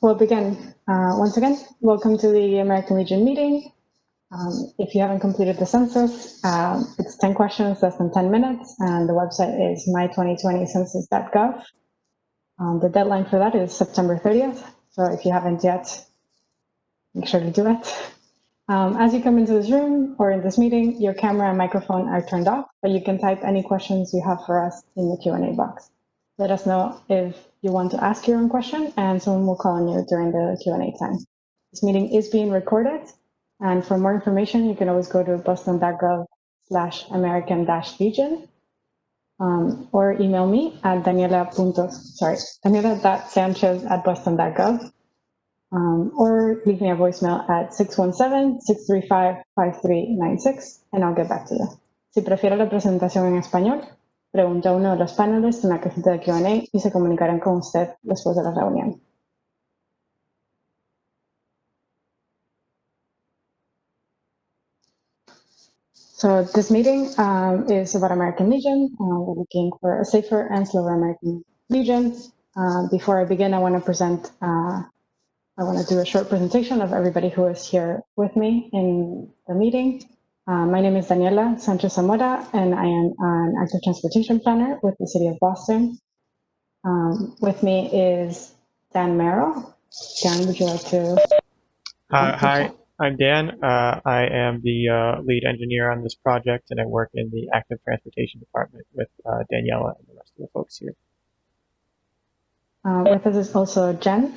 we'll begin. Once again, welcome to the American Legion meeting. If you haven't completed the census, it's 10 questions, less than 10 minutes, and the website is my2020census.gov. The deadline for that is September 30th, so if you haven't yet, make sure to do it. As you come into this room or in this meeting, your camera and microphone are turned off, but you can type any questions you have for us in the Q&A box. Let us know if you want to ask your own question, and someone will call on you during the Q&A time. This meeting is being recorded, and for more information, you can always go to boston.gov/American-Legion, or email me at daniela.sanchez@boston.gov, or leave me a voicemail at 617-635-5396, and I'll get back to you. Si prefiere la presentación en español, pregunta a uno de los paneles en la cajita de Q&A y se comunicarán con usted después de la reunión. So this meeting is about American Legion. We're looking for a safer and slower American Legion. Before I begin, I want to do a short presentation of everybody who is here with me in the meeting. My name is Daniela Sanchez Zamora, and I am an active transportation planner with the City of Boston. With me is Dan Merrill. Dan, would you like to? Hi, I'm Dan. I am the lead engineer on this project, and I work in the active transportation department with Daniela and the rest of the folks here. With us is also Jen.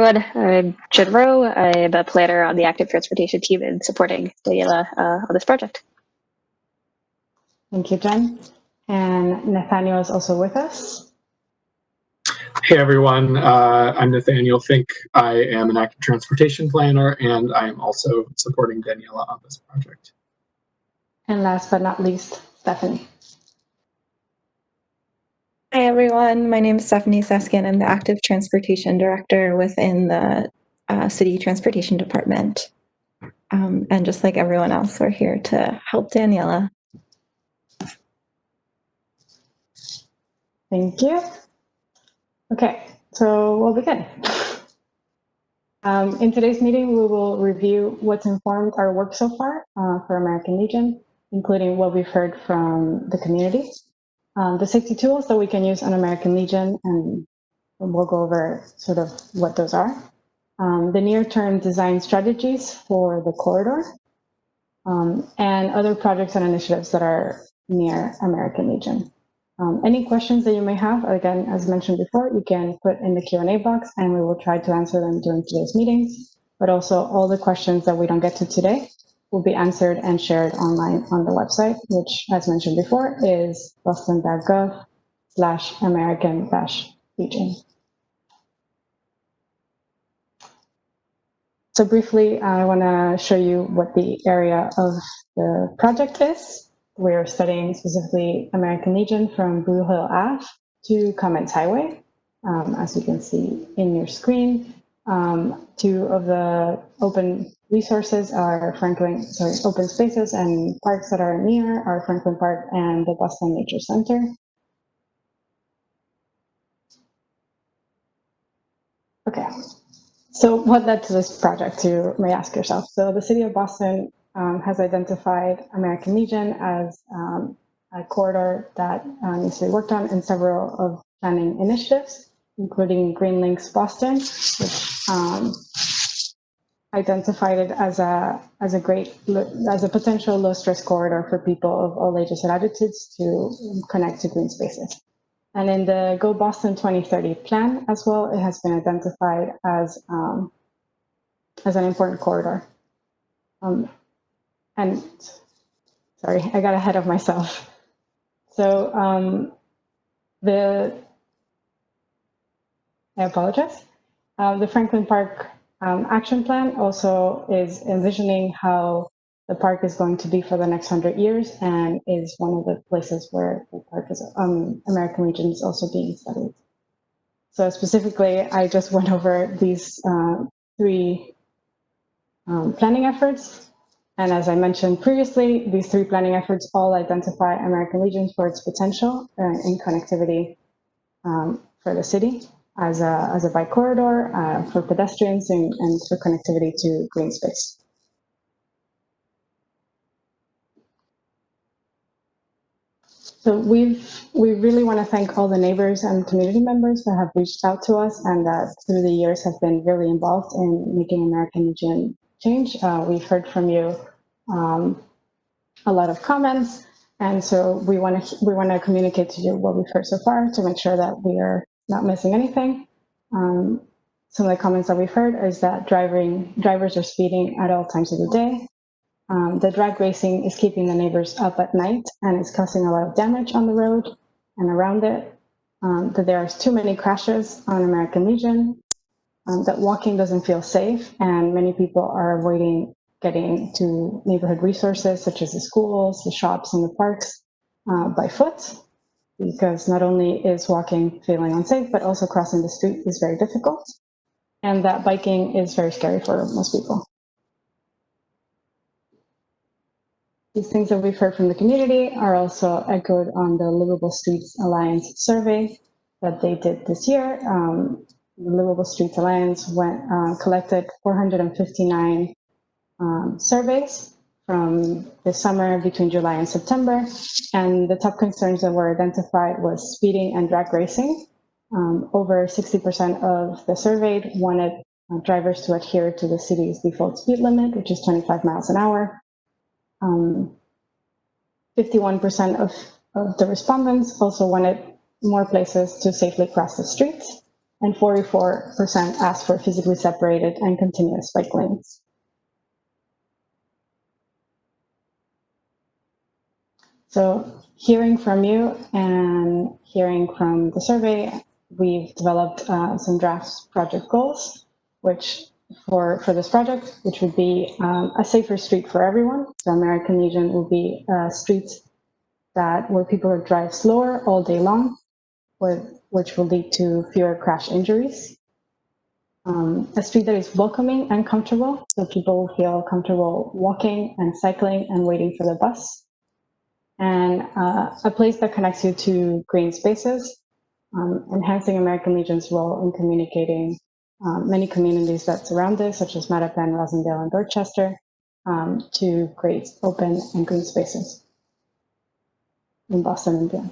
I'm Jen Rowe. I'm a planner on the active transportation team and supporting Daniela on this project. Thank you, Jen. And Nathaniel is also with us. Hey everyone, I'm Nathaniel Fink. I am an active transportation planner, and I am also supporting Daniela on this project. And last but not least, Stephanie. Hi everyone, my name is Stephanie Seskin. I'm the active transportation director within the city transportation department. And just like everyone else, we're here to help Daniela. Thank you. Okay, so we'll begin. In today's meeting, we will review what's informed our work so far for American Legion, including what we've heard from the community, the safety tools that we can use on American Legion, and we'll go over sort of what those are, the near-term design strategies for the corridor, and other projects and initiatives that are near American Legion. Any questions that you may have, again, as mentioned before, you can put in the Q&A box, and we will try to answer them during today's meetings. But also, all the questions that we don't get to today will be answered and shared online on the website, which, as mentioned before, is boston.gov/American-Legion. So briefly, I want to show you what the area of the project is. We're studying specifically American Legion from Blue Hill Ave to Cummins Highway. As you can see in your screen, two of the open resources are open spaces and parks that are near are Franklin Park and the Boston Nature Center. Okay, so what led to this project, you may ask yourself. So the City of Boston has identified American Legion as a corridor that needs to be worked on in several of planning initiatives, including Green Links Boston, which identified it as a potential low-stress corridor for people of all ages and attitudes to connect to green spaces. And in the Go Boston 2030 plan as well, it has been identified as an important corridor. And sorry, I got ahead of myself. So I apologize. The Franklin Park action plan also is envisioning how the park is going to be for the next 100 years, and is one of the places where the park is, American Legion is also being studied. So specifically, I just went over these three planning efforts. And as I mentioned previously, these three planning efforts all identify American Legion for its potential in connectivity for the city. as a bike corridor for pedestrians and for connectivity to green space. So we really want to thank all the neighbors and community members that have reached out to us and that through the years have been really involved in making American Legion change. We've heard from you a lot of comments, and so we want to communicate to you what we've heard so far to make sure that we are not missing anything. Some of the comments that we've heard is that drivers are speeding at all times of the day. The drag racing is keeping the neighbors up at night and is causing a lot of damage on the road and around it. That there are too many crashes on American Legion. That walking doesn't feel safe, and many people are avoiding getting to neighborhood resources such as the schools, the shops, and the parks by foot, because not only is walking feeling unsafe, but also crossing the street is very difficult, and that biking is very scary for most people. These things that we've heard from the community are also echoed on the Livable Streets Alliance survey that they did this year. The Livable Streets Alliance collected 459 surveys from the summer between July and September, and the top concerns that were identified was speeding and drag racing. Over 60% of the surveyed wanted drivers to adhere to the city's default speed limit, which is 25 miles an hour. 51% of the respondents also wanted more places to safely cross the streets, and 44% asked for physically separated and continuous bike lanes. So hearing from you and hearing from the survey, we've developed some draft project goals, which for this project, which would be a safer street for everyone. So American Legion will be a street where people drive slower all day long, which will lead to fewer crash injuries. A street that is welcoming and comfortable, so people will feel comfortable walking and cycling and waiting for the bus. And a place that connects you to green spaces, enhancing American Legion's role in communicating many communities that surround this, such as Mattapan, Rosendale, and Dorchester, to create open and green spaces in Boston and beyond.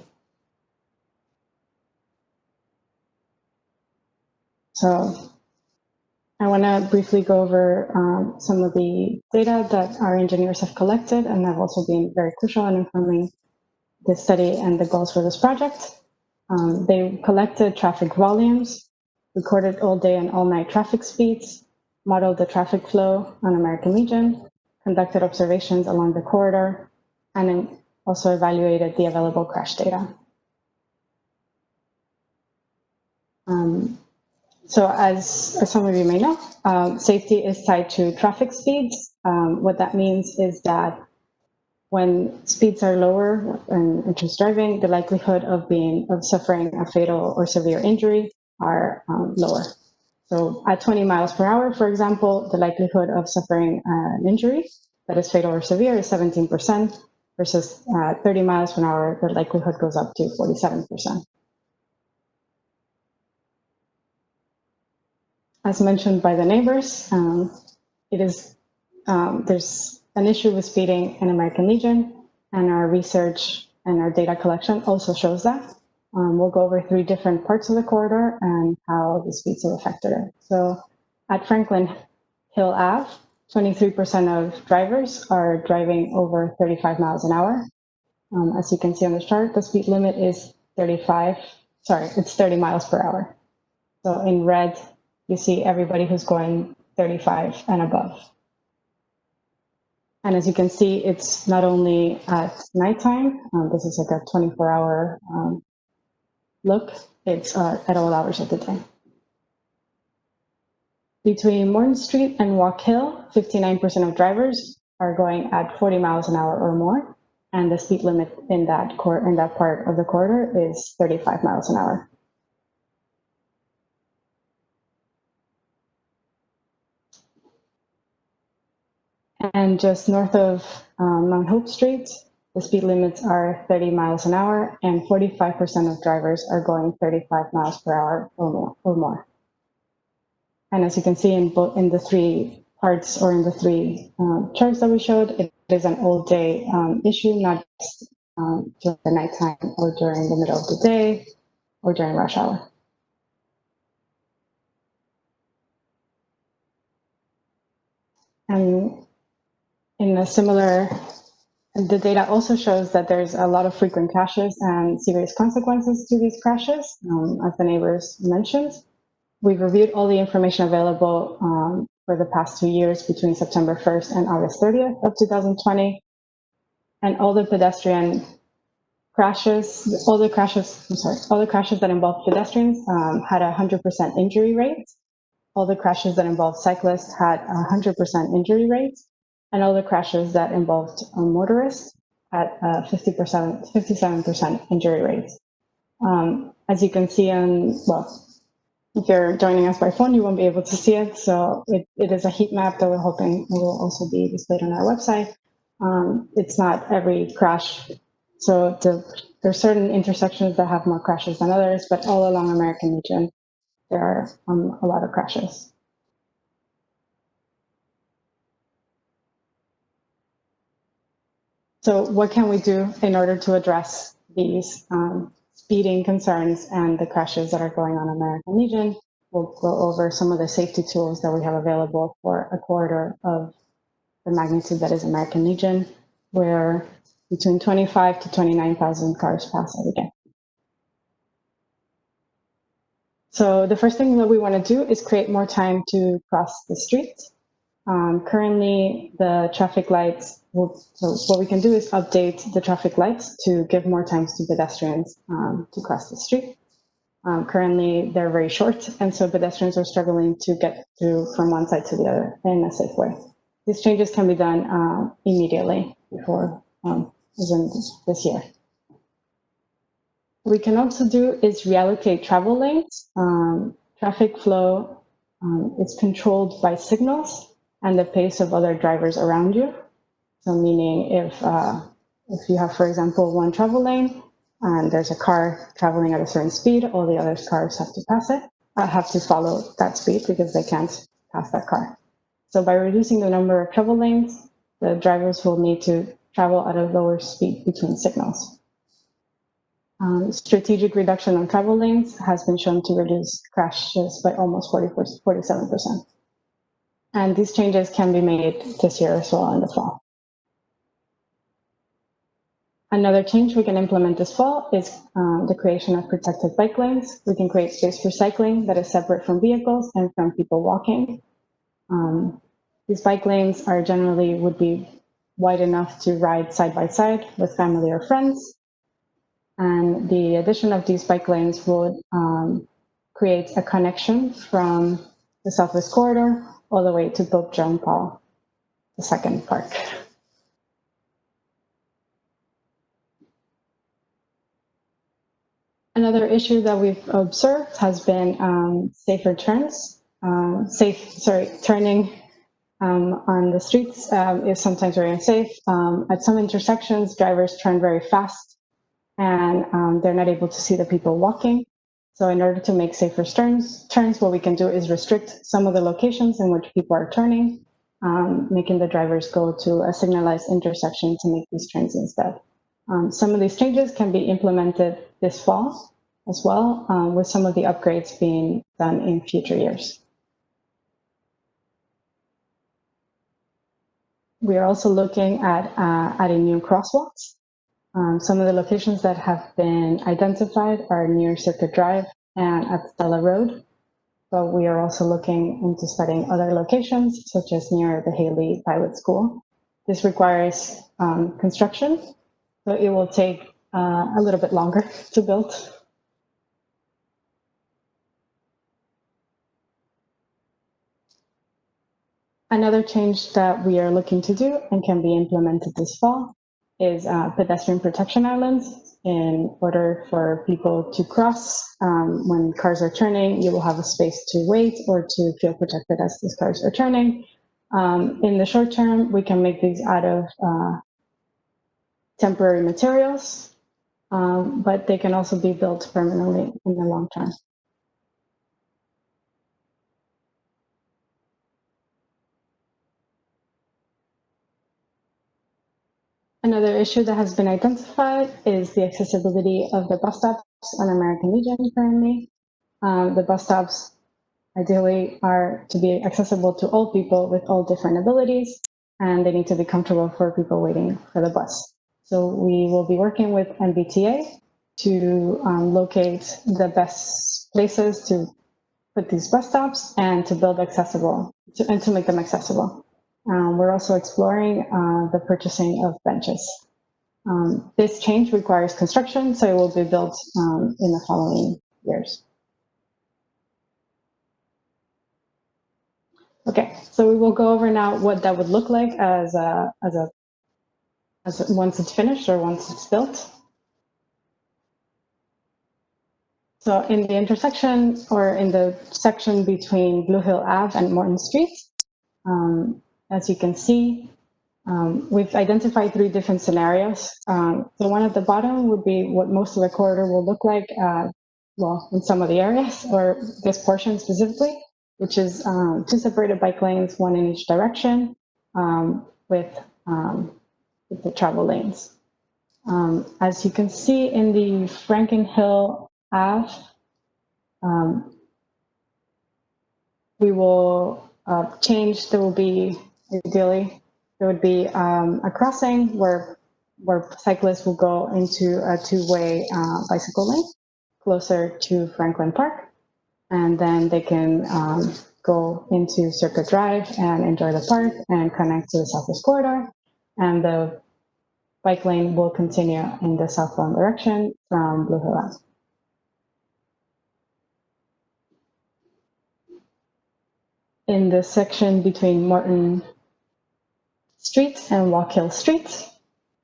So I want to briefly go over some of the data that our engineers have collected and have also been very crucial in informing this study and the goals for this project. They collected traffic volumes, recorded all day and all night traffic speeds, modeled the traffic flow on American Legion, conducted observations along the corridor, and then also evaluated the available crash data. So as some of you may know, safety is tied to traffic speeds. What that means is that when speeds are lower and just driving, the likelihood of suffering a fatal or severe injury are lower. So at 20 miles per hour, for example, the likelihood of suffering an injury that is fatal or severe is 17%, versus 30 miles per hour, the likelihood goes up to 47%. As mentioned by the neighbors, there's an issue with speeding in American Legion, and our research and our data collection also shows that. We'll go over 3 different parts of the corridor and how the speeds have affected it. So at Franklin Hill Ave, 23% of drivers are driving over 35 miles an hour. As you can see on the chart, the speed limit is 30 miles per hour. So in red, you see everybody who's going 35 and above. And as you can see, it's not only at nighttime, this is like a 24-hour look, it's at all hours of the day. Between Morton Street and Walk Hill, 59% of drivers are going at 40 miles an hour or more, and the speed limit in that part of the corridor is 35 miles an hour. And just north of Mount Hope Street, The speed limits are 30 miles an hour, and 45% of drivers are going 35 miles per hour or more. And as you can see in the three parts or in the three charts that we showed, it is an all-day issue, not just during the nighttime or during the middle of the day or during rush hour. And in a similar, the data also shows that there's a lot of frequent crashes and serious consequences to these crashes, as the neighbors mentioned. We've reviewed all the information available for the past 2 years between September 1st and August 30th of 2020. And all the pedestrian crashes, all the crashes that involved pedestrians had a 100% injury rate. All the crashes that involved cyclists had a 100% injury rate. And all the crashes that involved motorists had a 57% injury rate. As you can see if you're joining us by phone, you won't be able to see it. So it is a heat map that we're hoping will also be displayed on our website. It's not every crash. So there are certain intersections that have more crashes than others, but all along American Legion, there are a lot of crashes. So what can we do in order to address these speeding concerns and the crashes that are going on in American Legion? We'll go over some of the safety tools that we have available for a corridor of the magnitude that is American Legion, where between 25 to 29,000 cars pass every day. So the first thing that we want to do is create more time to cross the street. Currently, the traffic lights, so what we can do is update the traffic lights to give more times to pedestrians to cross the street. Currently, they're very short, and so pedestrians are struggling to get through from one side to the other in a safe way. These changes can be done immediately before this year. What we can also do is reallocate travel lanes. Traffic flow is controlled by signals and the pace of other drivers around you. So meaning if you have, for example, one travel lane and there's a car traveling at a certain speed, all the other cars have to pass it, have to follow that speed because they can't pass that car. So by reducing the number of travel lanes, the drivers will need to travel at a lower speed between signals. Strategic reduction of travel lanes has been shown to reduce crashes by almost 47%. And these changes can be made this year as well in the fall. Another change we can implement this fall is the creation of protected bike lanes. We can create space for cycling that is separate from vehicles and from people walking. These bike lanes are generally would be wide enough to ride side by side with family or friends. And the addition of these bike lanes would create a connection from the Southwest Corridor all the way to Pope John Paul II Park. Another issue that we've observed has been safer turns. Turning on the streets is sometimes very unsafe. At some intersections, drivers turn very fast and they're not able to see the people walking. So in order to make safer turns, what we can do is restrict some of the locations in which people are turning, making the drivers go to a signalized intersection to make these turns instead. Some of these changes can be implemented this fall as well, with some of the upgrades being done in future years. We are also looking at adding new crosswalks. Some of the locations that have been identified are near Circuit Drive and at Stella Road, but we are also looking into studying other locations, such as near the Haley Pilot School. This requires construction, so it will take a little bit longer to build. Another change that we are looking to do and can be implemented this fall is pedestrian protection islands. In order for people to cross, when cars are turning, you will have a space to wait or to feel protected as these cars are turning. In the short term, we can make these out of temporary materials, but they can also be built permanently in the long term. Another issue that has been identified is the accessibility of the bus stops on American Legion currently. The bus stops ideally are to be accessible to all people with all different abilities, and they need to be comfortable for people waiting for the bus. So we will be working with MBTA to locate the best places to put these bus stops and to build accessible, and to make them accessible. We're also exploring the purchasing of benches. This change requires construction, so it will be built in the following years. Okay, so we will go over now what that would look like as once it's finished or once it's built. So in the intersection or in the section between Blue Hill Ave and Morton Street, as you can see, we've identified 3 different scenarios. The one at the bottom would be what most of the corridor will look like, well, in some of the areas, or this portion specifically, which is 2 separated bike lanes, 1 in each direction, with the travel lanes. As you can see in the Franklin Hill Ave, we will change. There will be, ideally, there would be a crossing where cyclists will go into a 2-way bicycle lane closer to Franklin Park, and then they can go into Circuit Drive and enjoy the park and connect to the Southwest Corridor, and the bike lane will continue in the southbound direction from Blue Hill Ave. In the section between Morton Street and Walk Hill Street,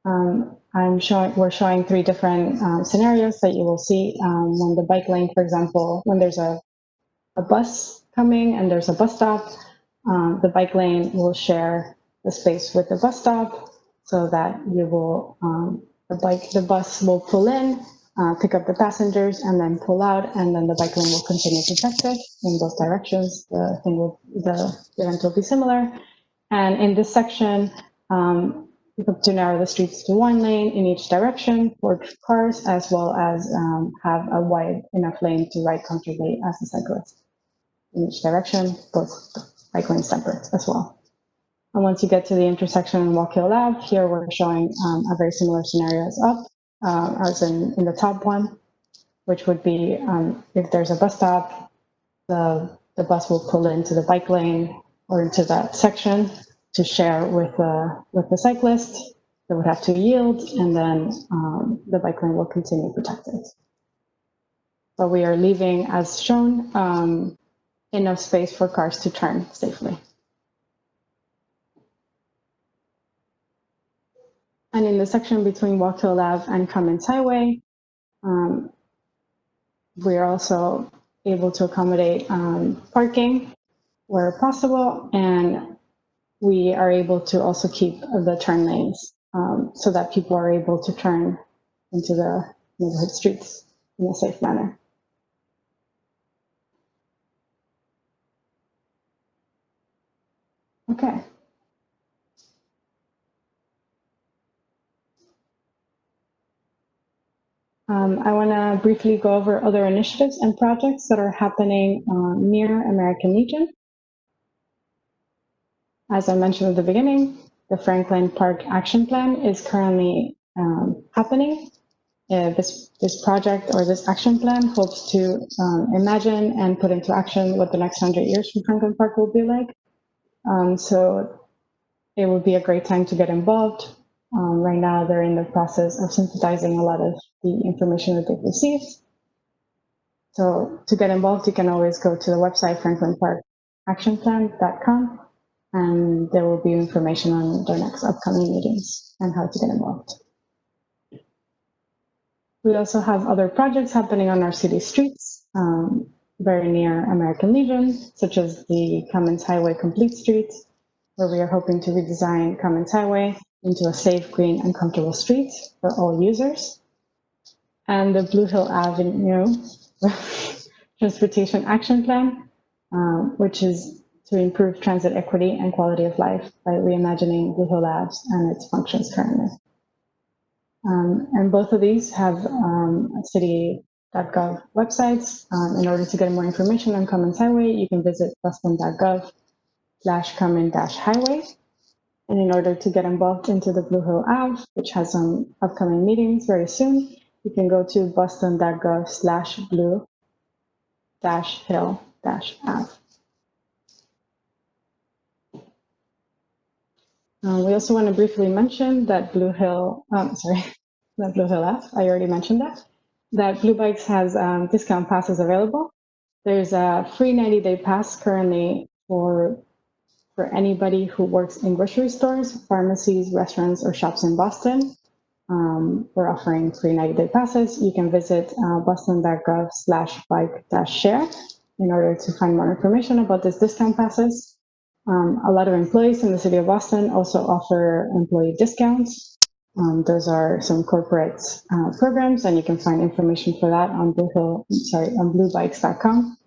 we're showing 3 different scenarios that you will see when the bike lane, for example, when there's a bus coming and there's a bus stop, the bike lane will share the space with the bus stop, so that you will the bus will pull in, pick up the passengers, and then pull out, and then the bike lane will continue protected in both directions. The event will be similar, and in this section, we hope to narrow the streets to 1 lane in each direction for cars, as well as have a wide enough lane to ride comfortably as a cyclist in each direction, both bike lanes separate as well. And once you get to the intersection in Walk Hill Ave, here we're showing a very similar scenario as up, as in the top one, which would be if there's a bus stop, the bus will pull into the bike lane or into that section to share with the cyclist. They would have to yield, and then the bike lane will continue protected. But we are leaving, as shown, enough space for cars to turn safely. And in the section between Walk Hill Ave and Cummins Highway, we are also able to accommodate parking where possible, and we are able to also keep the turn lanes so that people are able to turn into the neighborhood streets in a safe manner. Okay. I want to briefly go over other initiatives and projects that are happening near American Legion. As I mentioned at the beginning, the Franklin Park Action Plan is currently happening. This project or this action plan hopes to imagine and put into action what the next 100 years from Franklin Park will be like. So it would be a great time to get involved. Right now, they're in the process of synthesizing a lot of the information that they've received. So to get involved, you can always go to the website, franklinparkactionplan.com, and there will be information on their next upcoming meetings and how to get involved. We also have other projects happening on our city streets, very near American Legion, such as the Cummins Highway Complete Street, where we are hoping to redesign Cummins Highway into a safe, green, and comfortable street for all users. And the Blue Hill Avenue Transportation Action Plan, which is to improve transit equity and quality of life by reimagining Blue Hill Labs and its functions currently. And both of these have city.gov websites. In order to get more information on Commons Highway, you can visit boston.gov/common-highway. And in order to get involved into the Blue Hill Ave, which has some upcoming meetings very soon, you can go to boston.gov/blue-hill-ave. We also want to briefly mention that Blue Hill Ave, I already mentioned that Blue Bikes has discount passes available. There's a free 90-day pass currently for anybody who works in grocery stores, pharmacies, restaurants, or shops in Boston. We're offering free 90-day passes. You can visit boston.gov/bike-share in order to find more information about these discount passes. A lot of employees in the city of Boston also offer employee discounts. Those are some corporate programs, and you can find information for that on bluebikes.com.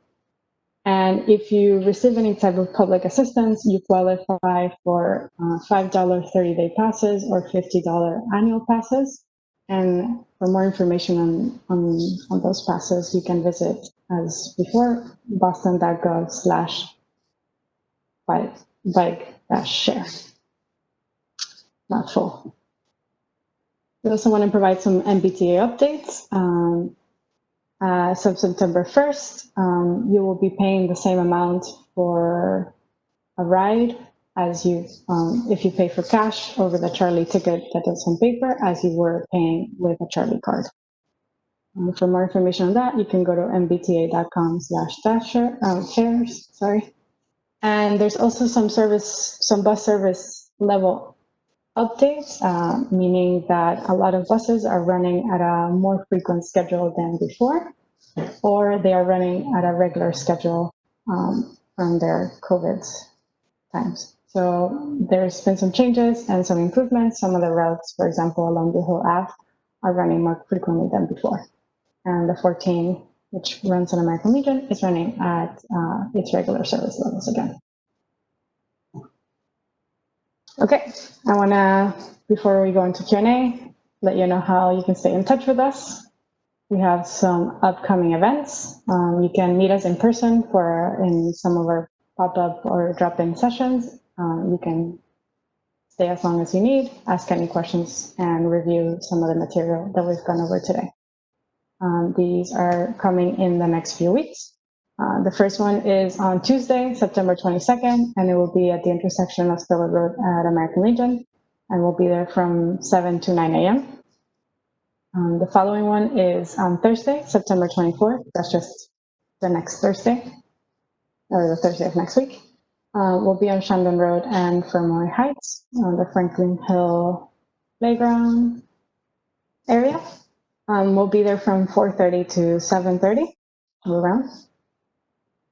And if you receive any type of public assistance, you qualify for $5 30-day passes or $50 annual passes. And for more information on those passes, you can visit, as before, boston.gov/bike-share. Not full. We also want to provide some MBTA updates. So September 1st, you will be paying the same amount for a ride as you, if you pay for cash over the Charlie ticket that is on paper, as you were paying with a Charlie card. For more information on that, you can go to mbta.com/fares. Sorry. And there's also some bus service level updates, meaning that a lot of buses are running at a more frequent schedule than before, or they are running at a regular schedule from their COVID times. So there's been some changes and some improvements. Some of the routes, for example, along the Hill Ave, are running more frequently than before. And the 14, which runs on American Legion, is running at its regular service levels again. Okay, I want to, before we go into Q&A, let you know how you can stay in touch with us. We have some upcoming events. You can meet us in person in some of our pop-up or drop-in sessions. You can stay as long as you need, ask any questions, and review some of the material that we've gone over today. These are coming in the next few weeks. The first one is on Tuesday, September 22nd, and it will be at the intersection of Stella Road at American Legion, and we'll be there from 7 to 9 a.m. The following one is on Thursday, September 24th. That's just the next Thursday, or the Thursday of next week. We'll be on Shandon Road and Fermoy Heights on the Franklin Hill Playground area. We'll be there from 4:30 to 7:30, around.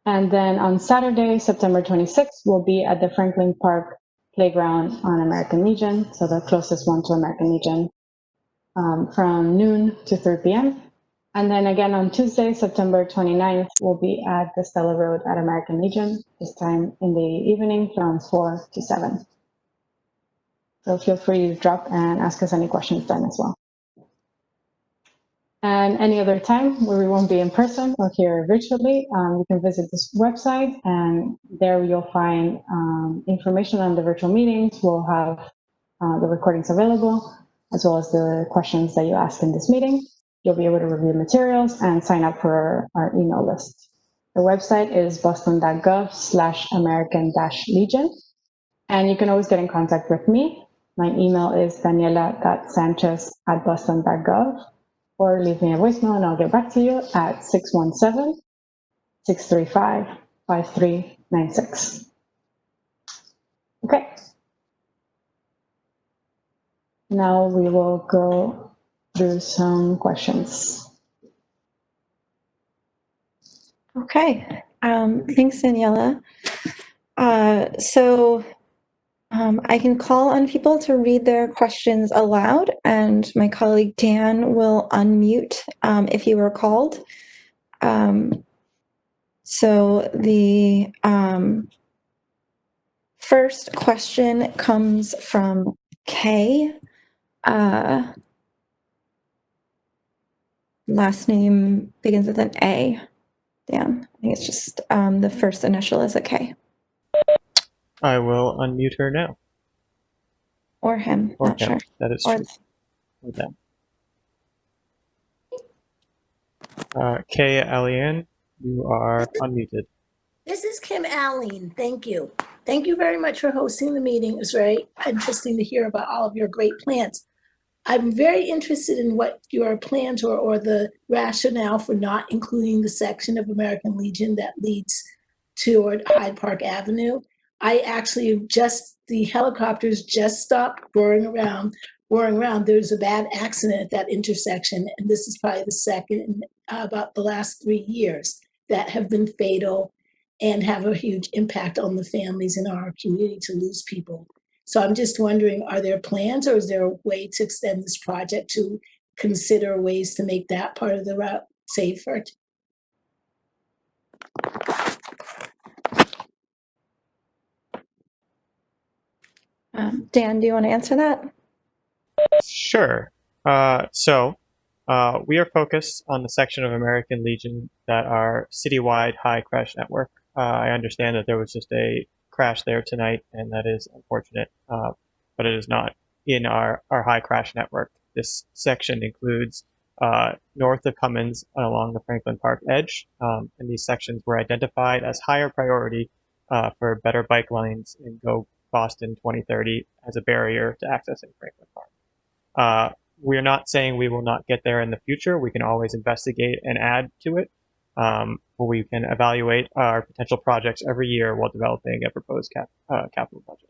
And then on Saturday, September 26th, we'll be at the Franklin Park Playground on American Legion, so the closest one to American Legion, from noon to 3 p.m. And then again on Tuesday, September 29th, we'll be at the Stella Road at American Legion, this time in the evening from 4 to 7. So feel free to drop and ask us any questions then as well. And any other time where we won't be in person or here virtually, you can visit this website, and there you'll find information on the virtual meetings. We'll have the recordings available, as well as the questions that you ask in this meeting. You'll be able to review materials and sign up for our email list. The website is boston.gov/American-Legion, and you can always get in contact with me. My email is daniela.sanchez@boston.gov. Or leave me a voicemail and I'll get back to you at 617-635-5396. Okay. Now we will go through some questions. Okay, thanks, Daniela. So I can call on people to read their questions aloud, and my colleague Dan will unmute if you are called. So the first question comes from Kay. Last name begins with an A. Dan, I think it's just the first initial is a K. I will unmute her now. Or him, Or not him. sure. That is Or true. Or them. Kay Alian, you are unmuted. This is Kim Allen. Thank you. Thank you very much for hosting the meeting. It was very interesting to hear about all of your great plans. I'm very interested in what your plans or the rationale for not including the section of American Legion that leads toward Hyde Park Avenue. I actually the helicopters just stopped roaring around. There's a bad accident at that intersection, and this is probably the second in about the last 3 years that have been fatal and have a huge impact on the families in our community to lose people. So I'm just wondering, are there plans or is there a way to extend this project to consider ways to make that part of the route safer? Dan, do you want to answer that? Sure. We are focused on the section of American Legion that are citywide high crash network. I understand that there was just a crash there tonight, and that is unfortunate, but it is not in our high crash network. This section includes north of Cummins and along the Franklin Park edge, and these sections were identified as higher priority for better bike lanes in Go Boston 2030 as a barrier to accessing Franklin Park. We're not saying we will not get there in the future. We can always investigate and add to it. We can evaluate our potential projects every year while developing a proposed capital budget.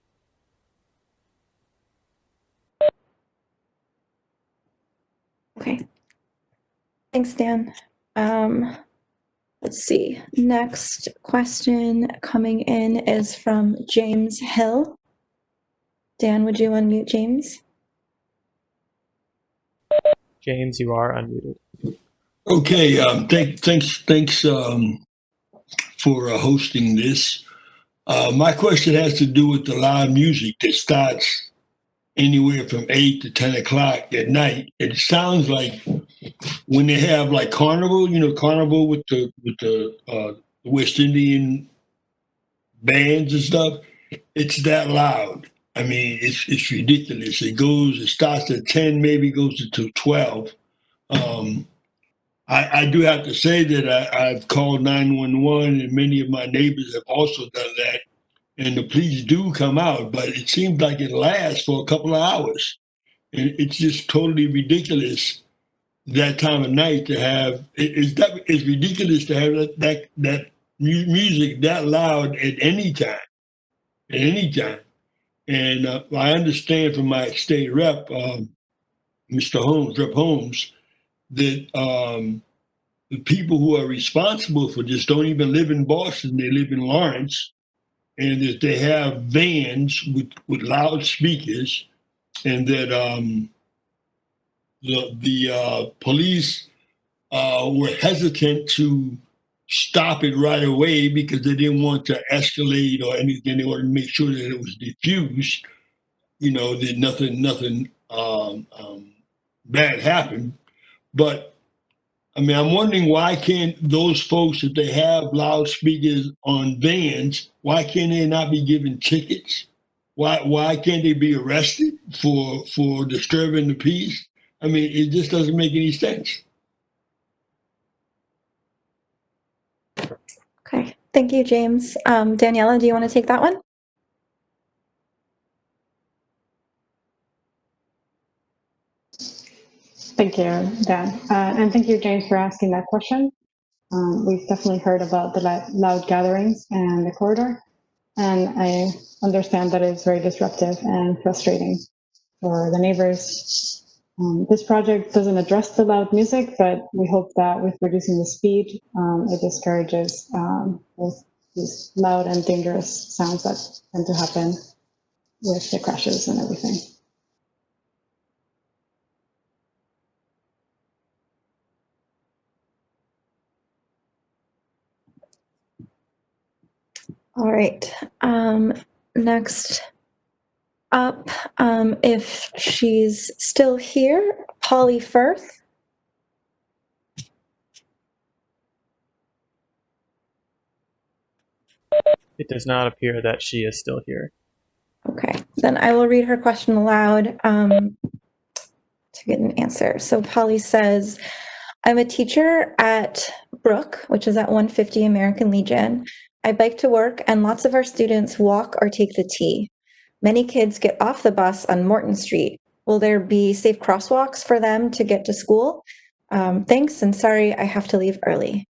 Okay. Thanks, Dan. Let's see. Next question coming in is from James Hill. Dan, would you unmute James? James, you are unmuted. Okay, thanks for hosting this. My question has to do with the live music that starts anywhere from 8 to 10 o'clock at night. It sounds like when they have like carnival, carnival with the West Indian bands and stuff, it's that loud. I mean, it's ridiculous. It starts at 10, maybe goes to 12. I do have to say that I've called 911, and many of my neighbors have also done that. And the police do come out, but it seems like it lasts for a couple of hours. And it's just totally ridiculous that time of night to have. It's ridiculous to have that music that loud at any time. At any time. And I understand from my state rep, Mr. Holmes, Rep. Holmes, that the people who are responsible for this don't even live in Boston, they live in Lawrence, and that they have vans with loudspeakers, and that the police were hesitant to stop it right away because they didn't want to escalate or anything. They wanted to make sure that it was diffused, that nothing bad happened. But I mean, I'm wondering why can't those folks, if they have loudspeakers on vans, why can't they not be given tickets? Why can't they be arrested for disturbing the peace? I mean, it just doesn't make any sense. Okay. Thank you, James. Daniela, do you want to take that one? Thank you, Dan. And thank you, James, for asking that question. We've definitely heard about the loud gatherings and the corridor, and I understand that it's very disruptive and frustrating for the neighbors. This project doesn't address the loud music, but we hope that with reducing the speed, it discourages both these loud and dangerous sounds that tend to happen with the crashes and everything. All right. Next up, if she's still here, Polly Firth. It does not appear that she is still here. Okay, then I will read her question aloud to get an answer. So Polly says, I'm a teacher at Brook, which is at 150 American Legion. I bike to work and lots of our students walk or take the T. Many kids get off the bus on Morton Street. Will there be safe crosswalks for them to get to school? Thanks, and sorry I have to leave early.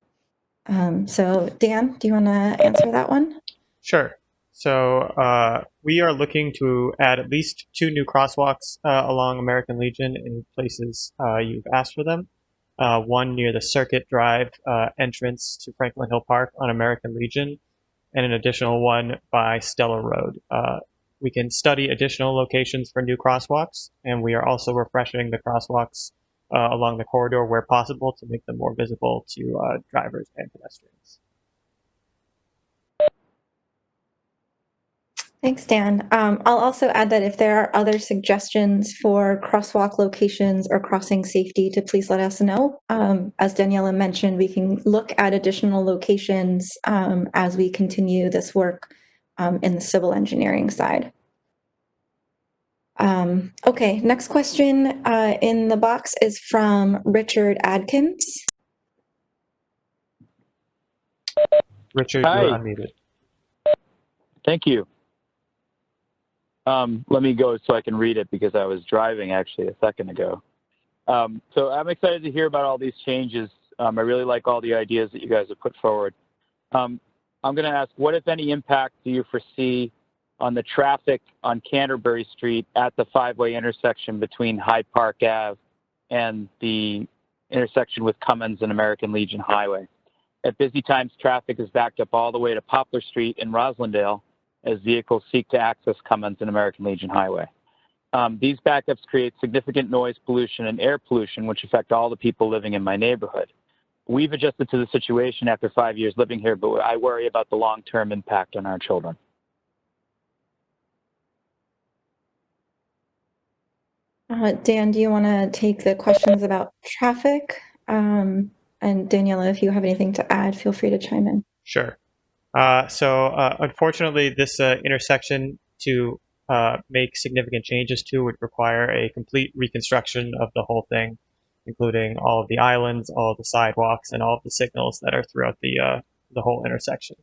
So Dan, do you want to answer that one? Sure. So we are looking to add at least 2 new crosswalks along American Legion in places you've asked for them. One near the Circuit Drive entrance to Franklin Hill Park on American Legion, and an additional one by Stella Road. We can study additional locations for new crosswalks, and we are also refreshing the crosswalks along the corridor where possible to make them more visible to drivers and pedestrians. Thanks, Dan. I'll also add that if there are other suggestions for crosswalk locations or crossing safety, to please let us know. As Daniela mentioned, we can look at additional locations as we continue this work in the civil engineering side. Okay, next question in the box is from Richard Adkins. Richard, Hi. you're unmuted. Thank you. Let me go so I can read it because I was driving actually a second ago. So I'm excited to hear about all these changes. I really like all the ideas that you guys have put forward. I'm going to ask, what, if any, impact do you foresee on the traffic on Canterbury Street at the 5-way intersection between Hyde Park Ave and the intersection with Cummins and American Legion Highway? At busy times, traffic is backed up all the way to Poplar Street in Roslindale as vehicles seek to access Cummins and American Legion Highway. These backups create significant noise pollution and air pollution, which affect all the people living in my neighborhood. We've adjusted to the situation after 5 years living here, but I worry about the long-term impact on our children. Dan, do you want to take the questions about traffic? And Daniela, if you have anything to add, feel free to chime in. Sure. Unfortunately, this intersection to make significant changes to would require a complete reconstruction of the whole thing, including all of the islands, all of the sidewalks, and all of the signals that are throughout the whole intersection.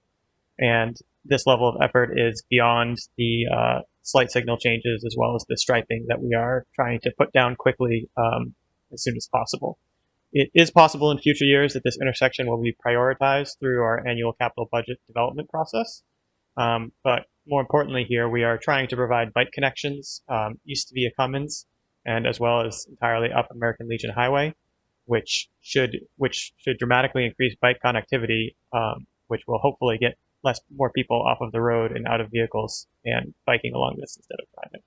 And this level of effort is beyond the slight signal changes as well as the striping that we are trying to put down quickly as soon as possible. It is possible in future years that this intersection will be prioritized through our annual capital budget development process. But more importantly here, we are trying to provide bike connections east via Cummins and as well as entirely up American Legion Highway, which should dramatically increase bike connectivity, which will hopefully get more people off of the road and out of vehicles and biking along this instead of driving.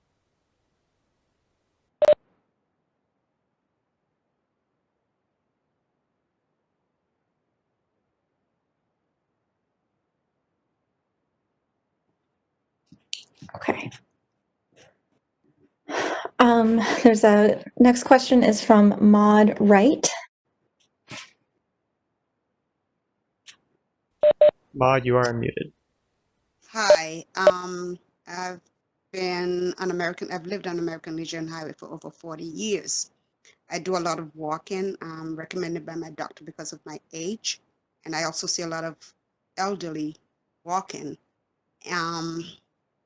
Okay. There's a next question is from Maud Wright. Maud, you are unmuted. Hi, I've lived on American Legion Highway for over 40 years. I do a lot of walking, recommended by my doctor because of my age. And I also see a lot of elderly walking.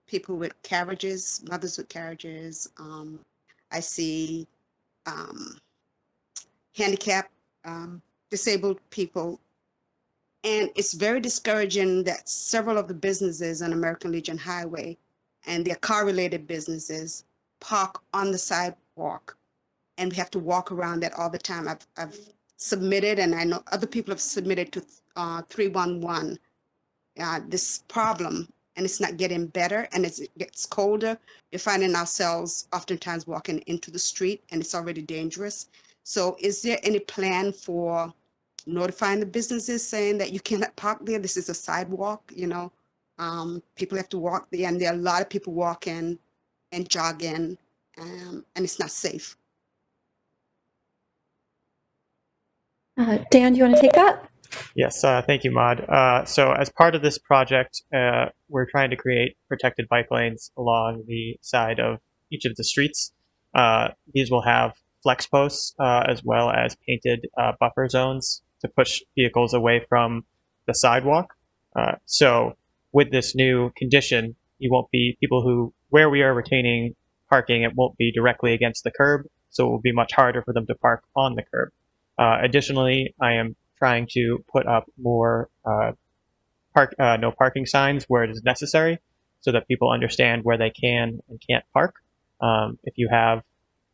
People with carriages, mothers with carriages. I see handicapped, disabled people. And it's very discouraging that several of the businesses on American Legion Highway and their car-related businesses park on the sidewalk, and we have to walk around that all the time. I've submitted, and I know other people have submitted to 311 this problem, and it's not getting better, and as it gets colder, we're finding ourselves oftentimes walking into the street and it's already dangerous. So is there any plan for notifying the businesses saying that you cannot park there? This is a sidewalk, you know? People have to walk there, and there are a lot of people walking and jogging, and it's not safe. Dan, do you want to take that? Yes, thank you, Maud. So as part of this project, we're trying to create protected bike lanes along the side of each of the streets. These will have flex posts as well as painted buffer zones to push vehicles away from the sidewalk. So with this new condition, you won't be people who, where we are retaining parking, it won't be directly against the curb, so it will be much harder for them to park on the curb. Additionally, I am trying to put up more no parking signs where it is necessary so that people understand where they can and can't park. If you have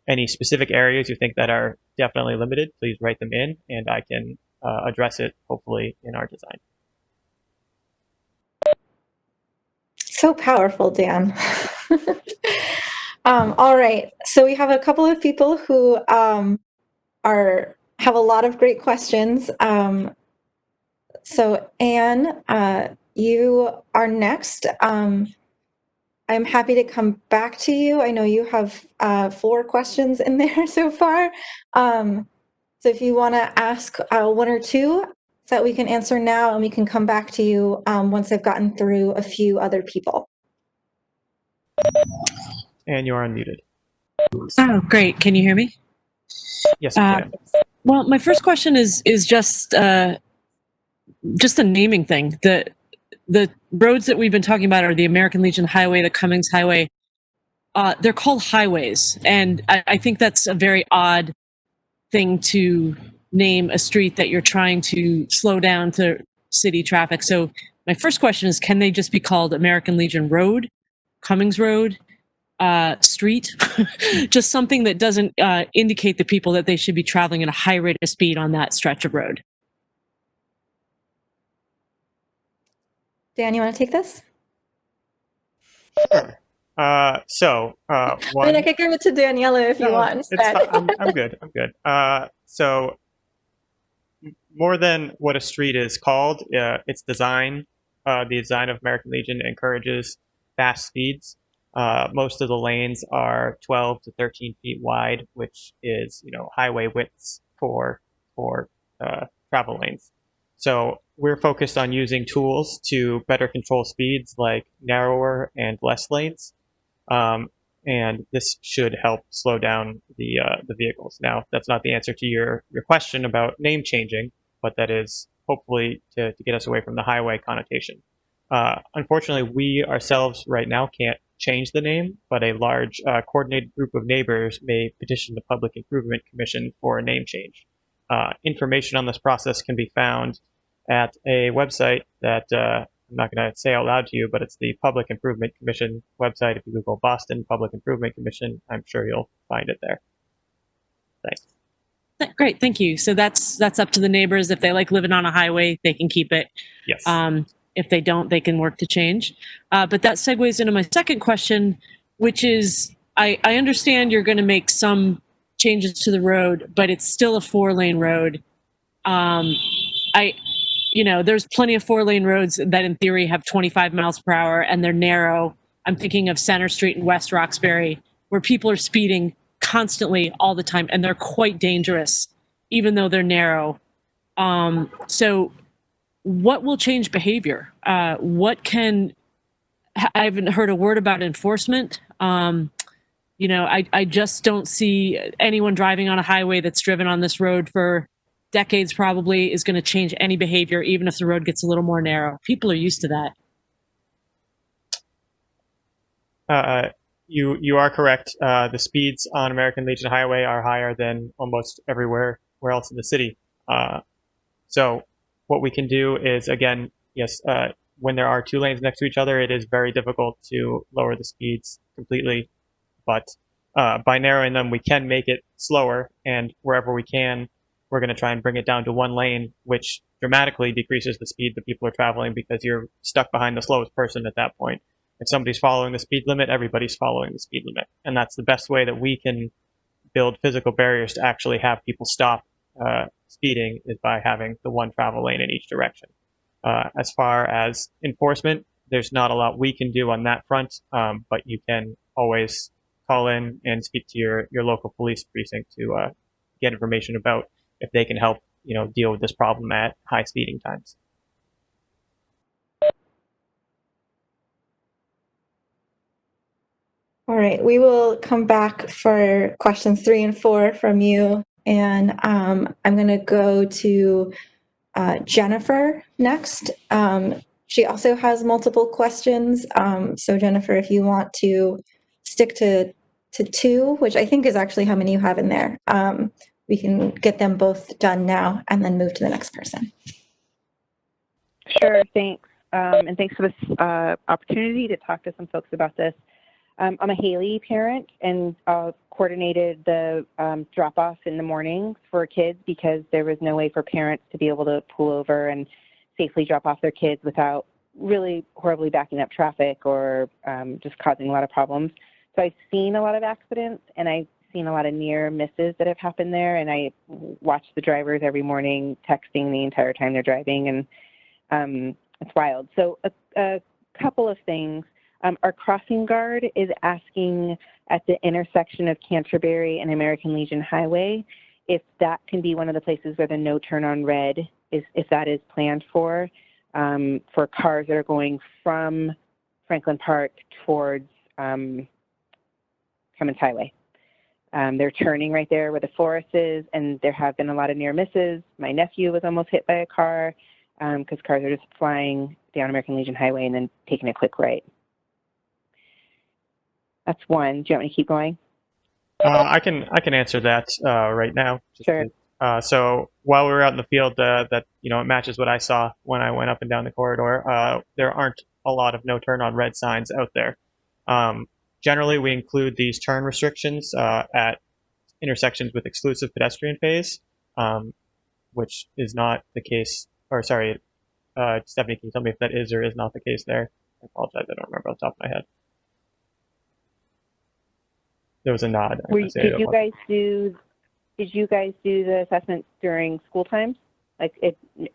any specific areas you think that are definitely limited, please write them in and I can address it hopefully in our design. So powerful, Dan. All right, so we have a couple of people who have a lot of great questions. So Anne, you are next. I'm happy to come back to you. I know you have 4 questions in there so far. So if you want to ask 1 or 2 that we can answer now, and we can come back to you once I've gotten through a few other people. And you are unmuted. Oh, great. Can you hear me? Yes, we can. Well, my first question is just a naming thing. The roads that we've been talking about are the American Legion Highway, the Cummings Highway. They're called highways, and I think that's a very odd thing to name a street that you're trying to slow down to city traffic. So my first question is, can they just be called American Legion Road, Cummings Road, street? Just something that doesn't indicate to people that they should be traveling at a high rate of speed on that stretch of road. Dan, you want to take this? Sure. I mean, I could give it to Daniela if you want instead. I'm good. I'm good. So more than what a street is called, its design, the design of American Legion encourages fast speeds. Most of the lanes are 12 to 13 feet wide, which is, highway widths for travel lanes. So we're focused on using tools to better control speeds like narrower and less lanes. And this should help slow down the vehicles. Now, that's not the answer to your question about name changing, but that is hopefully to get us away from the highway connotation. Unfortunately, we ourselves right now can't change the name, but a large coordinated group of neighbors may petition the Public Improvement Commission for a name change. Information on this process can be found at a website that I'm not going to say out loud to you, but it's the Public Improvement Commission website. If you Google Boston Public Improvement Commission, I'm sure you'll find it there. Thanks. Great, thank you. So that's up to the neighbors. If they like living on a highway, they can keep it. Yes. If they don't, they can work to change. But that segues into my second question, which is, I understand you're going to make some changes to the road, but it's still a 4-lane road. There's plenty of 4-lane roads that in theory have 25 miles per hour and they're narrow. I'm thinking of Center Street in West Roxbury, where people are speeding constantly all the time, and they're quite dangerous, even though they're narrow. So what will change behavior? I haven't heard a word about enforcement. I just don't see anyone driving on a highway that's driven on this road for decades probably is going to change any behavior, even if the road gets a little more narrow. People are used to that. You are correct. The speeds on American Legion Highway are higher than almost everywhere else in the city. So what we can do is, again, yes, when there are 2 lanes next to each other, it is very difficult to lower the speeds completely. But by narrowing them, we can make it slower, and wherever we can, we're going to try and bring it down to one lane, which dramatically decreases the speed that people are traveling because you're stuck behind the slowest person at that point. If somebody's following the speed limit, everybody's following the speed limit. And that's the best way that we can build physical barriers to actually have people stop speeding, is by having the one travel lane in each direction. As far as enforcement, there's not a lot we can do on that front, but you can always call in and speak to your local police precinct to get information about if they can help, deal with this problem at high speeding times. All right, we will come back for questions 3 and 4 from you. And I'm going to go to Jennifer next. She also has multiple questions. So Jennifer, if you want to stick to 2, which I think is actually how many you have in there, we can get them both done now and then move to the next person. Sure, thanks. And thanks for this opportunity to talk to some folks about this. I'm a Haley parent and coordinated the drop-off in the mornings for kids because there was no way for parents to be able to pull over and safely drop off their kids without really horribly backing up traffic or just causing a lot of problems. So I've seen a lot of accidents and I've seen a lot of near misses that have happened there, and I watch the drivers every morning texting the entire time they're driving, and it's wild. So a couple of things. Our crossing guard is asking at the intersection of Canterbury and American Legion Highway if that can be one of the places where the no turn on red is, if that is planned for cars that are going from Franklin Park towards Cummins Highway. They're turning right there where the forest is, and there have been a lot of near misses. My nephew was almost hit by a car because cars are just flying down American Legion Highway and then taking a quick right. That's one. Do you want me to keep going? I can answer that right now. Sure. So while we were out in the field, that it matches what I saw when I went up and down the corridor. There aren't a lot of no turn on red signs out there. Generally, we include these turn restrictions at intersections with exclusive pedestrian phase, which is not the case. Or sorry, Stephanie, can you tell me if that is or is not the case there? I apologize, I don't remember off the top of my head. There was a nod. Did you guys do the assessments during school times, like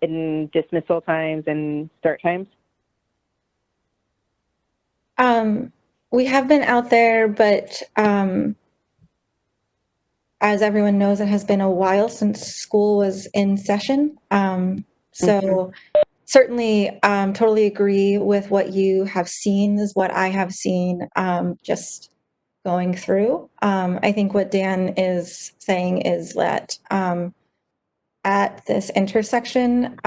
in dismissal times and start times? We have been out there, but as everyone knows, it has been a while since school was in session. So certainly totally agree with what you have seen is what I have seen just going through. I think what Dan is saying is that at this intersection,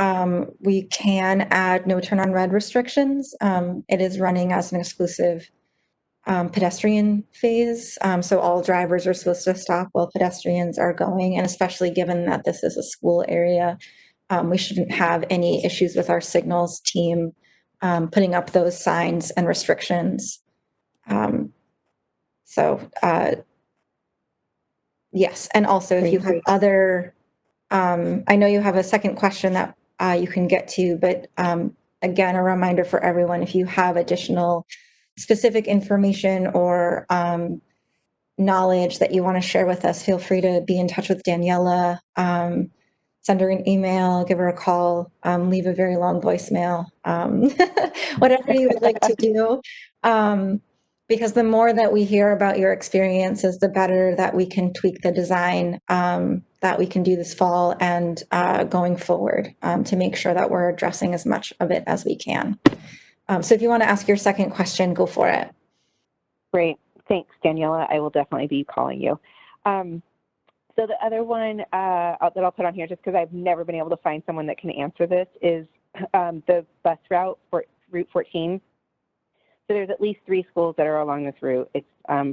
we can add no turn on red restrictions. It is running as an exclusive pedestrian phase. So all drivers are supposed to stop while pedestrians are going, and especially given that this is a school area, we shouldn't have any issues with our signals team putting up those signs and restrictions. Yes, and also if you have other, I know you have a second question that you can get to, but again, a reminder for everyone, if you have additional specific information or knowledge that you want to share with us, feel free to be in touch with Daniela, send her an email, give her a call, leave a very long voicemail, whatever you would like to do. Because the more that we hear about your experiences, the better that we can tweak the design that we can do this fall and going forward to make sure that we're addressing as much of it as we can. So if you want to ask your second question, go for it. Great. Thanks, Daniela. I will definitely be calling you. So the other one that I'll put on here, just because I've never been able to find someone that can answer this, is the bus route for Route 14. So there's at least 3 schools that are along this route. It's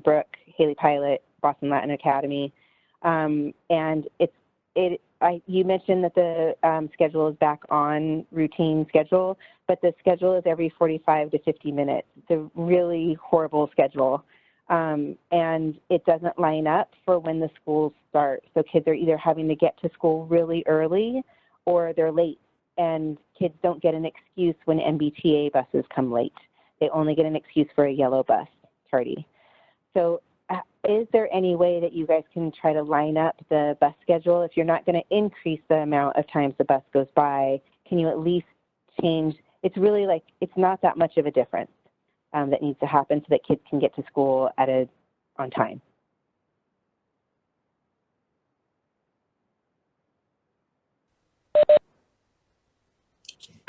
Brooke, Haley Pilot, Boston Latin Academy, and you mentioned that the schedule is back on routine schedule, but the schedule is every 45 to 50 minutes. It's a really horrible schedule. and it doesn't line up for when the schools start. So kids are either having to get to school really early or they're late, and kids don't get an excuse when MBTA buses come late. They only get an excuse for a yellow bus tardy. So is there any way that you guys can try to line up the bus schedule? If you're not going to increase the amount of times the bus goes by, can you at least change? It's really like, it's not that much of a difference that needs to happen so that kids can get to school on time.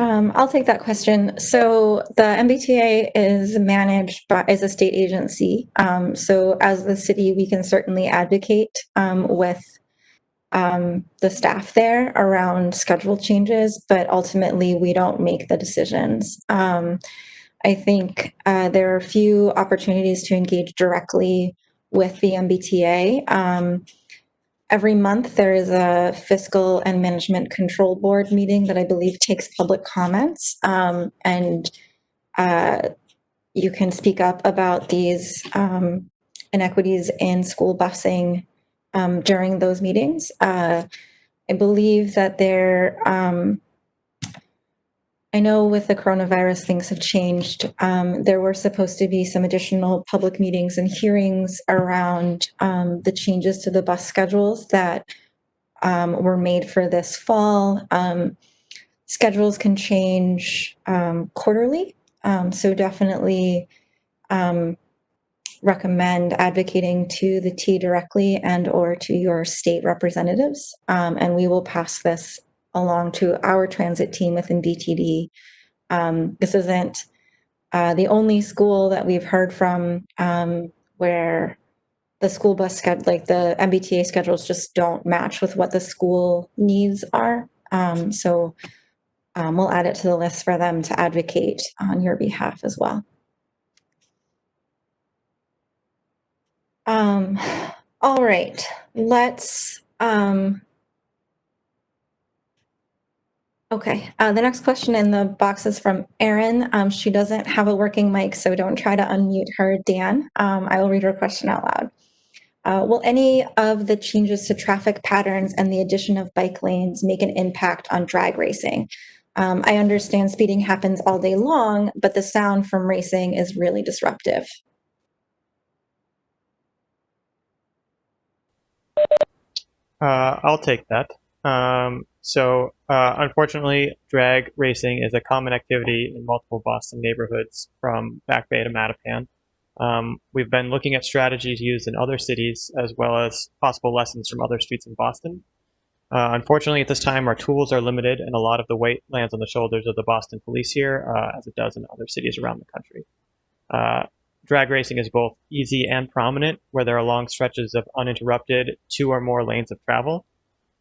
I'll take that question. So the MBTA is managed by, is a state agency. So as the city, we can certainly advocate with the staff there around schedule changes, but ultimately we don't make the decisions. I think there are a few opportunities to engage directly with the MBTA. Every month, there is a fiscal and management control board meeting that I believe takes public comments. And you can speak up about these inequities in school busing during those meetings. I believe that I know with the coronavirus, things have changed. There were supposed to be some additional public meetings and hearings around the changes to the bus schedules that were made for this fall. Schedules can change quarterly, so definitely recommend advocating to the T directly and or to your state representatives, and we will pass this along to our transit team within BTD. This isn't the only school that we've heard from where the school bus schedule, like the MBTA schedules, just don't match with what the school needs are. So we'll add it to the list for them to advocate on your behalf as well. All right, let's okay, the next question in the box is from Erin. She doesn't have a working mic, so don't try to unmute her, Dan. I will read her question out loud. Will any of the changes to traffic patterns and the addition of bike lanes make an impact on drag racing? I understand speeding happens all day long, but the sound from racing is really disruptive. I'll take that. Unfortunately, drag racing is a common activity in multiple Boston neighborhoods from Back Bay to Mattapan. We've been looking at strategies used in other cities as well as possible lessons from other streets in Boston. Unfortunately, at this time, our tools are limited and a lot of the weight lands on the shoulders of the Boston police here, as it does in other cities around the country. Drag racing is both easy and prominent, where there are long stretches of uninterrupted 2 or more lanes of travel.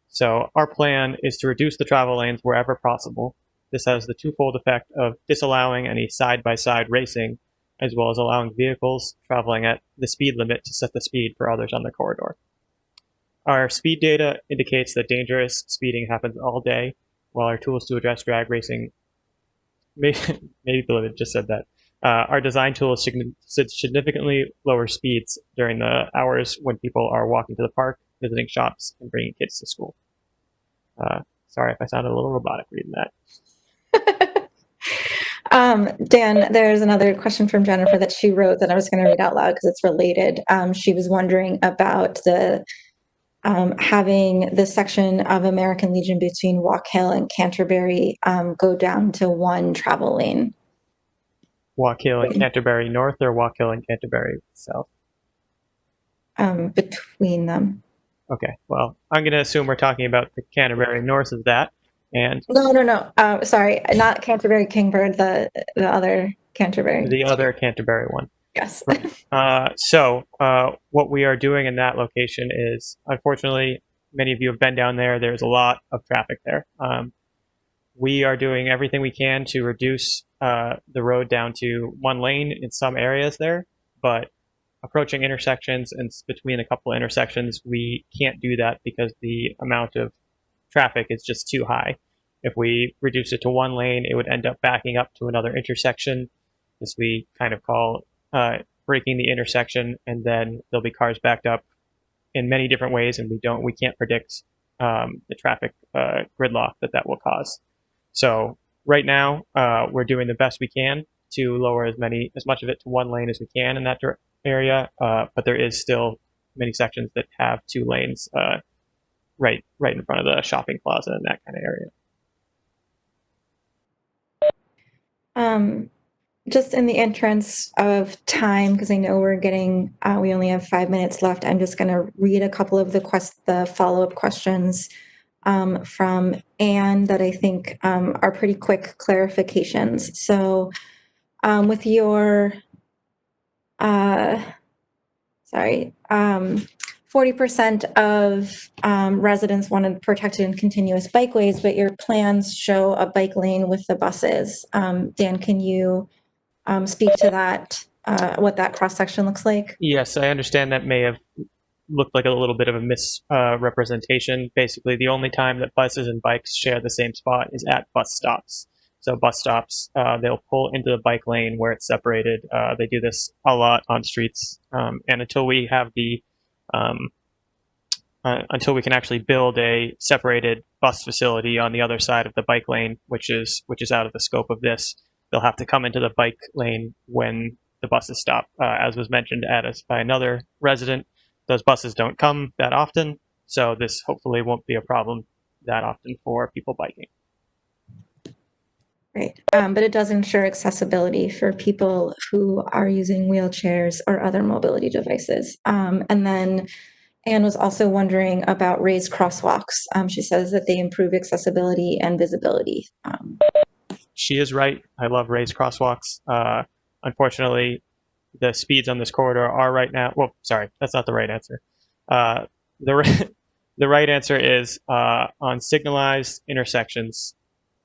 So our plan is to reduce the travel lanes wherever possible. This has the twofold effect of disallowing any side-by-side racing, as well as allowing vehicles traveling at the speed limit to set the speed for others on the corridor. Our speed data indicates that dangerous speeding happens all day, while our tools to address drag racing, maybe Belinda just said that, our design tools significantly lower speeds during the hours when people are walking to the park, visiting shops, and bringing kids to school. Sorry if I sounded a little robotic reading that. Dan, there's another question from Jennifer that she wrote that I was going to read out loud because it's related. She was wondering about the having the section of American Legion between Walk Hill and Canterbury go down to 1 travel lane. Walk Hill and Canterbury North or Walk Hill and Canterbury South? Between them. Okay, well, I'm going to assume we're talking about the Canterbury North of that. And No. Sorry, not Canterbury Kingbird, the other Canterbury. The other Canterbury one. Yes. What we are doing in that location is, unfortunately, many of you have been down there. There's a lot of traffic there. We are doing everything we can to reduce the road down to 1 lane in some areas there, but approaching intersections and between a couple of intersections, we can't do that because the amount of traffic is just too high. If we reduce it to 1 lane, it would end up backing up to another intersection. This we kind of call breaking the intersection, and then there'll be cars backed up in many different ways, and we can't predict the traffic gridlock that will cause. So right now, we're doing the best we can to lower as much of it to one lane as we can in that area, but there is still many sections that have 2 lanes right in front of the shopping plaza and that kind of area. Just in the interest of time, because I know we only have 5 minutes left, I'm just going to read a couple of the follow-up questions from Anne that I think are pretty quick clarifications. So with your, 40% of residents wanted protected and continuous bikeways, but your plans show a bike lane with the buses. Dan, can you speak to that, what that cross-section looks like? Yes, I understand that may have looked like a little bit of a misrepresentation. Basically, the only time that buses and bikes share the same spot is at bus stops. So bus stops, they'll pull into the bike lane where it's separated. They do this a lot on streets, and until we have until we can actually build a separated bus facility on the other side of the bike lane, which is out of the scope of this, they'll have to come into the bike lane when the buses stop. As was mentioned at us by another resident, those buses don't come that often, so this hopefully won't be a problem that often for people biking. Right, but it does ensure accessibility for people who are using wheelchairs or other mobility devices. And then Anne was also wondering about raised crosswalks. She says that they improve accessibility and visibility. She is right. I love raised crosswalks. Unfortunately, the speeds on this corridor are right now. Well, sorry, that's not the right answer. The right answer is on signalized intersections,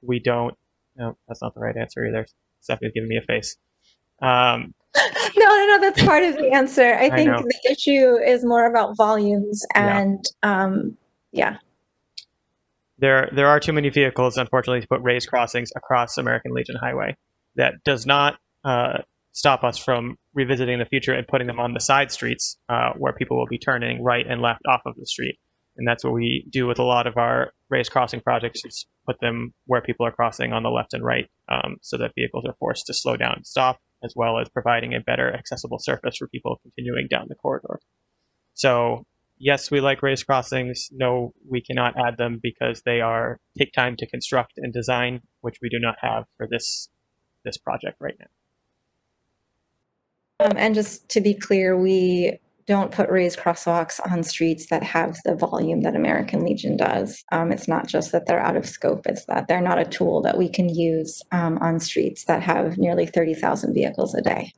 we don't. No, that's not the right answer either. Stephanie's giving me a face. No, that's part of the answer. I think know. the issue is more about volumes and yeah. There are too many vehicles, unfortunately, to put raised crossings across American Legion Highway. That does not stop us from revisiting the future and putting them on the side streets where people will be turning right and left off of the street. And that's what we do with a lot of our raised crossing projects, is put them where people are crossing on the left and right, so that vehicles are forced to slow down and stop, as well as providing a better accessible surface for people continuing down the corridor. So yes, we like raised crossings. No, we cannot add them because they take time to construct and design, which we do not have for this project right now. And just to be clear, we don't put raised crosswalks on streets that have the volume that American Legion does. It's not just that they're out of scope, it's that they're not a tool that we can use on streets that have nearly 30,000 vehicles a day.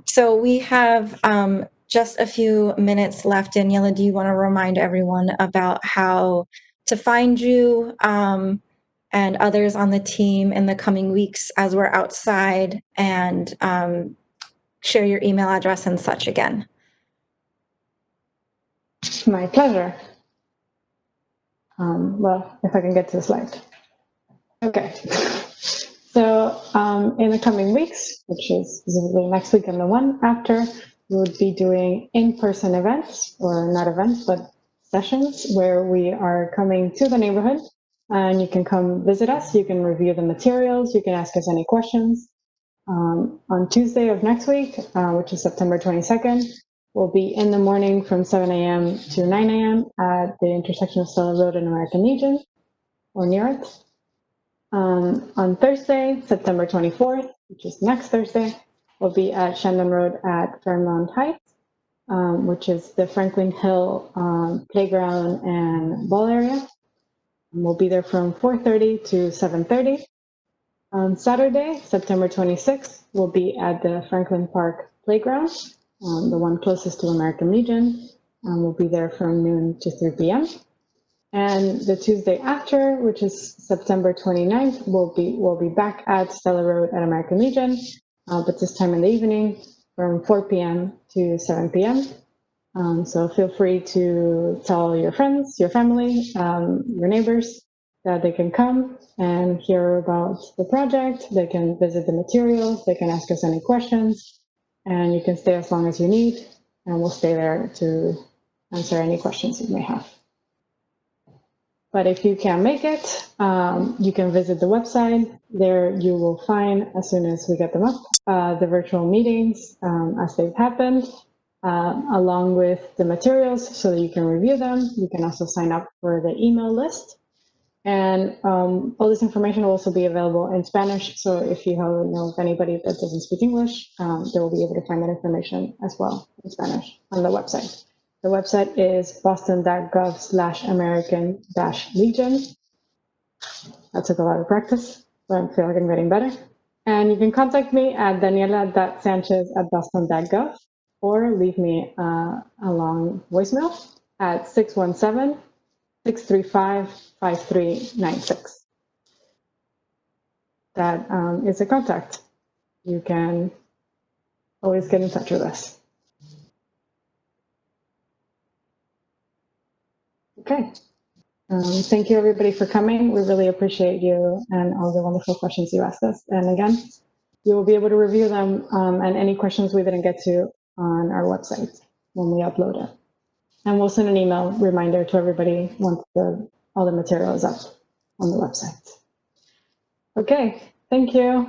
So we have just a few minutes left. Daniela, do you want to remind everyone about how to find you and others on the team in the coming weeks as we're outside, and share your email address and such again? My pleasure. Well, if I can get to the slide. Okay. So in the coming weeks, which is specifically next week and the one after, we would be doing in-person events, or not events, but sessions where we are coming to the neighborhood, and you can come visit us. You can review the materials. You can ask us any questions. On Tuesday of next week, which is September 22nd, we'll be in the morning from 7 a.m. to 9 a.m. at the intersection of Stella Road and American Legion, or near it. On Thursday, September 24th, which is next Thursday, we'll be at Shandon Road at Fairmount Heights, which is the Franklin Hill playground and ball area. And we'll be there from 4:30 to 7:30. On Saturday, September 26th, we'll be at the Franklin Park playground, the one closest to American Legion. We'll be there from noon to 3 p.m. And the Tuesday after, which is September 29th, we'll be back at Stella Road at American Legion, but this time in the evening from 4 p.m. to 7 p.m. So feel free to tell your friends, your family, your neighbors that they can come and hear about the project. They can visit the materials. They can ask us any questions. and you can stay as long as you need, and we'll stay there to answer any questions you may have. But if you can't make it, you can visit the website. There you will find, as soon as we get them up, the virtual meetings as they've happened, along with the materials so that you can review them. You can also sign up for the email list. And all this information will also be available in Spanish. So if you know of anybody that doesn't speak English, they will be able to find that information as well in Spanish on the website. The website is boston.gov/American-Legion. That took a lot of practice, but I feel like I'm getting better. And you can contact me at daniela.sanchez@boston.gov or leave me a long voicemail at 617-635-5396. That is a contact. You can always get in touch with us. Okay. Thank you, everybody, for coming. We really appreciate you and all the wonderful questions you asked us. And again, you will be able to review them and any questions we didn't get to on our website when we upload it. And we'll send an email reminder to everybody once all the material is up on the website. Okay, thank you.